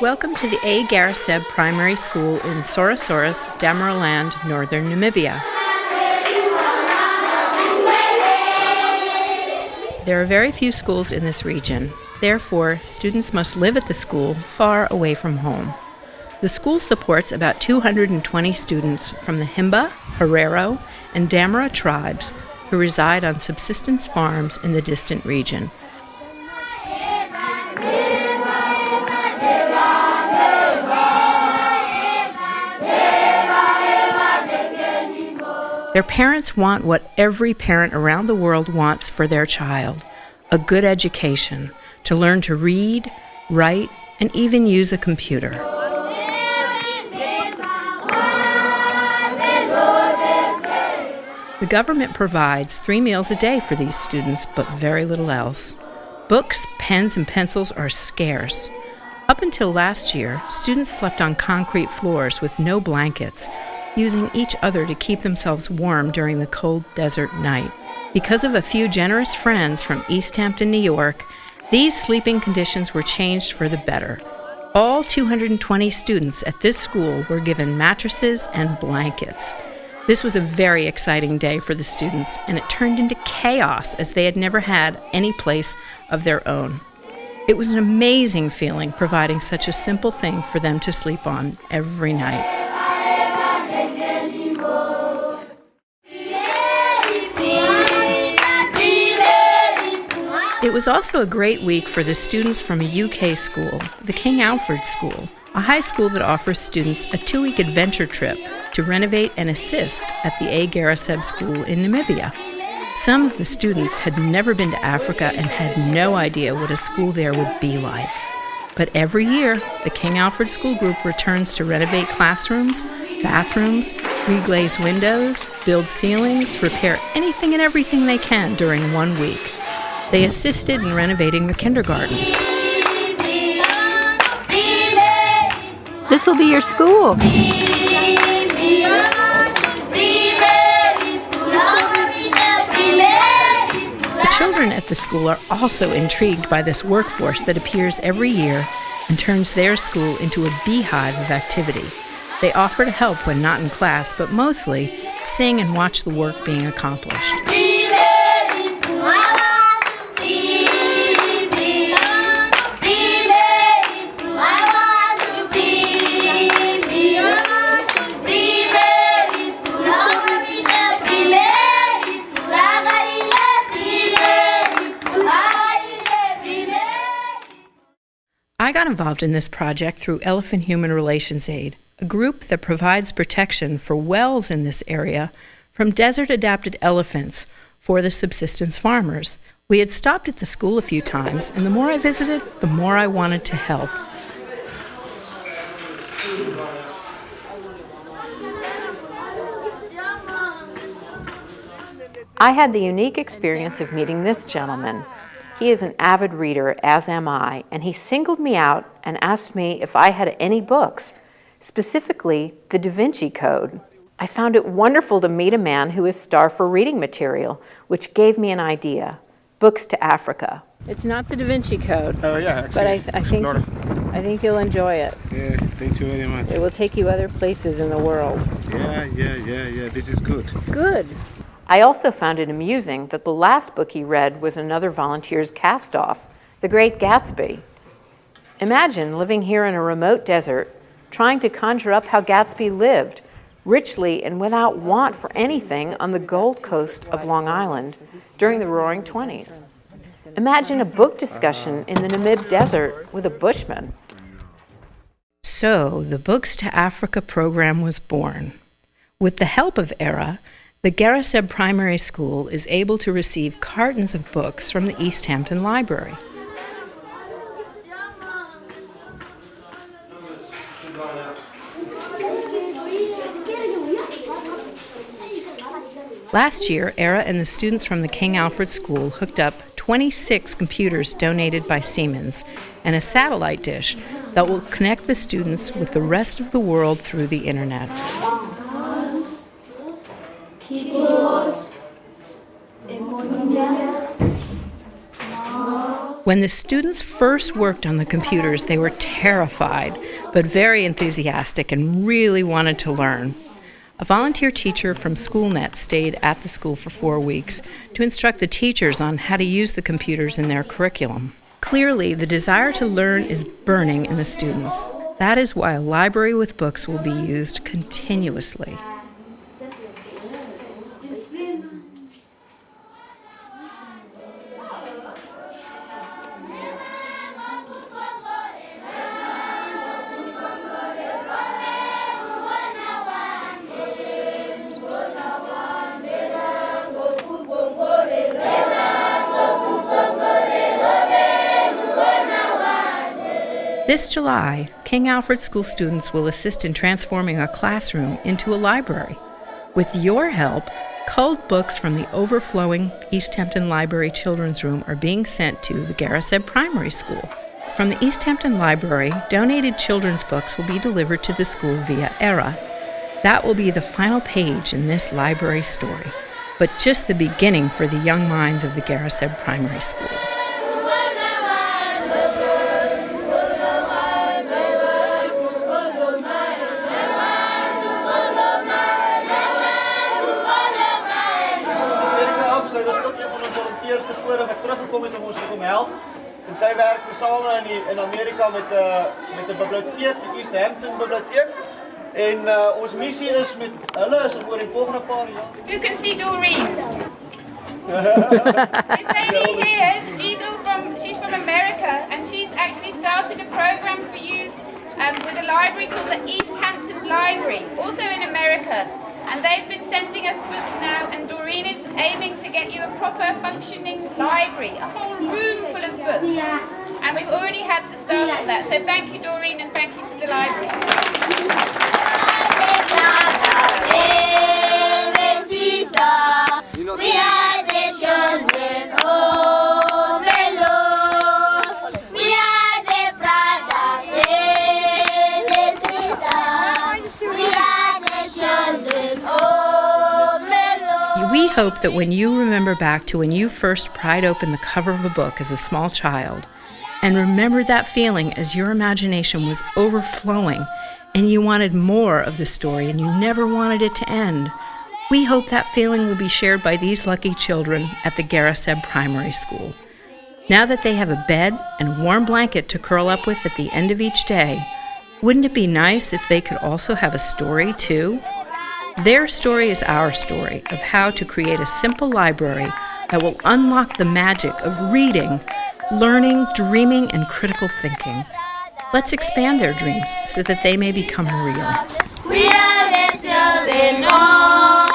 Welcome to the A. Garaseb Primary School in Sorosoros, Damaraland, northern Namibia. There are very few schools in this region. Therefore, students must live at the school far away from home. The school supports about 220 students from the Himba, Herero, and Damara tribes who reside on subsistence farms in the distant region. Their parents want what every parent around the world wants for their child: a good education, to learn to read, write, and even use a computer. The government provides 3 meals a day for these students, but very little else. Books, pens, and pencils are scarce. Up until last year, students slept on concrete floors with no blankets, using each other to keep themselves warm during the cold desert night. Because of a few generous friends from East Hampton, New York, these sleeping conditions were changed for the better. All 220 students at this school were given mattresses and blankets. This was a very exciting day for the students, and it turned into chaos as they had never had any place of their own. It was an amazing feeling providing such a simple thing for them to sleep on every night. It was also a great week for the students from a UK school, the King Alfred School, a high school that offers students a 2-week adventure trip to renovate and assist at the A. Garaseb School in Namibia. Some of the students had never been to Africa and had no idea what a school there would be like. But every year, the King Alfred School Group returns to renovate classrooms, bathrooms, reglaze windows, build ceilings, repair anything and everything they can during 1 week. They assisted in renovating the kindergarten. This will be your school. The children at the school are also intrigued by this workforce that appears every year and turns their school into a beehive of activity. They offer to help when not in class, but mostly sing and watch the work being accomplished. I got involved in this project through Elephant Human Relations Aid, a group that provides protection for wells in this area from desert-adapted elephants for the subsistence farmers. We had stopped at the school a few times, and the more I visited, the more I wanted to help. I had the unique experience of meeting this gentleman. He is an avid reader, as am I, and he singled me out and asked me if I had any books, specifically the Da Vinci Code. I found it wonderful to meet a man who is starved for reading material, which gave me an idea: Books to Africa. It's not the Da Vinci Code. Oh yeah, but I think you'll enjoy it. Yeah, thank you very much. It will take you other places in the world. Yeah. This is good. Good. I also found it amusing that the last book he read was another volunteer's cast-off, The Great Gatsby. Imagine living here in a remote desert, trying to conjure up how Gatsby lived, richly and without want for anything, on the Gold Coast of Long Island during the Roaring '20s. Imagine a book discussion in the Namib Desert with a bushman. So the Books to Africa program was born. With the help of ERA, the Garaseb Primary School is able to receive cartons of books from the East Hampton Library. Last year, ERA and the students from the King Alfred School hooked up 26 computers donated by Siemens and a satellite dish that will connect the students with the rest of the world through the internet. keyboard, a monitor, mouse, When the students first worked on the computers, they were terrified, but very enthusiastic and really wanted to learn. A volunteer teacher from SchoolNet stayed at the school for 4 weeks to instruct the teachers on how to use the computers in their curriculum. Clearly, the desire to learn is burning in the students. That is why a library with books will be used continuously. This July, King Alfred School students will assist in transforming a classroom into a library. With your help, culled books from the overflowing East Hampton Library Children's Room are being sent to the Garrison Primary School. From the East Hampton Library, donated children's books will be delivered to the school via ERA. That will be the final page in this library story, but just the beginning for the young minds of the Garrison Primary School. Wat teruggekom het om ons te kom help. En sy werkte saam in Amerika met 'n biblioteek, die East Hampton biblioteek. En ons missie is met hulle is om oor die volgende paar jaar. You can see Doreen. This lady here, she's from America, and she's actually started a program for you with a library called the East Hampton Library, also in America. And they've been sending us books now, and Doreen is aiming to get you a proper functioning library, a whole room full of books. And we've already had the start of that. So thank you, Doreen, and thank you to the library. We are the children of the Lord. We are the brothers and the sisters. We are the children of the Lord. We hope that when you remember back to when you first pried open the cover of a book as a small child, and remember that feeling as your imagination was overflowing and you wanted more of the story and you never wanted it to end, we hope that feeling will be shared by these lucky children at the Garrison Primary School. Now that they have a bed and a warm blanket to curl up with at the end of each day, wouldn't it be nice if they could also have a story too? Their story is our story of how to create a simple library that will unlock the magic of reading, learning, dreaming, and critical thinking. Let's expand their dreams so that they may become real. We are the children of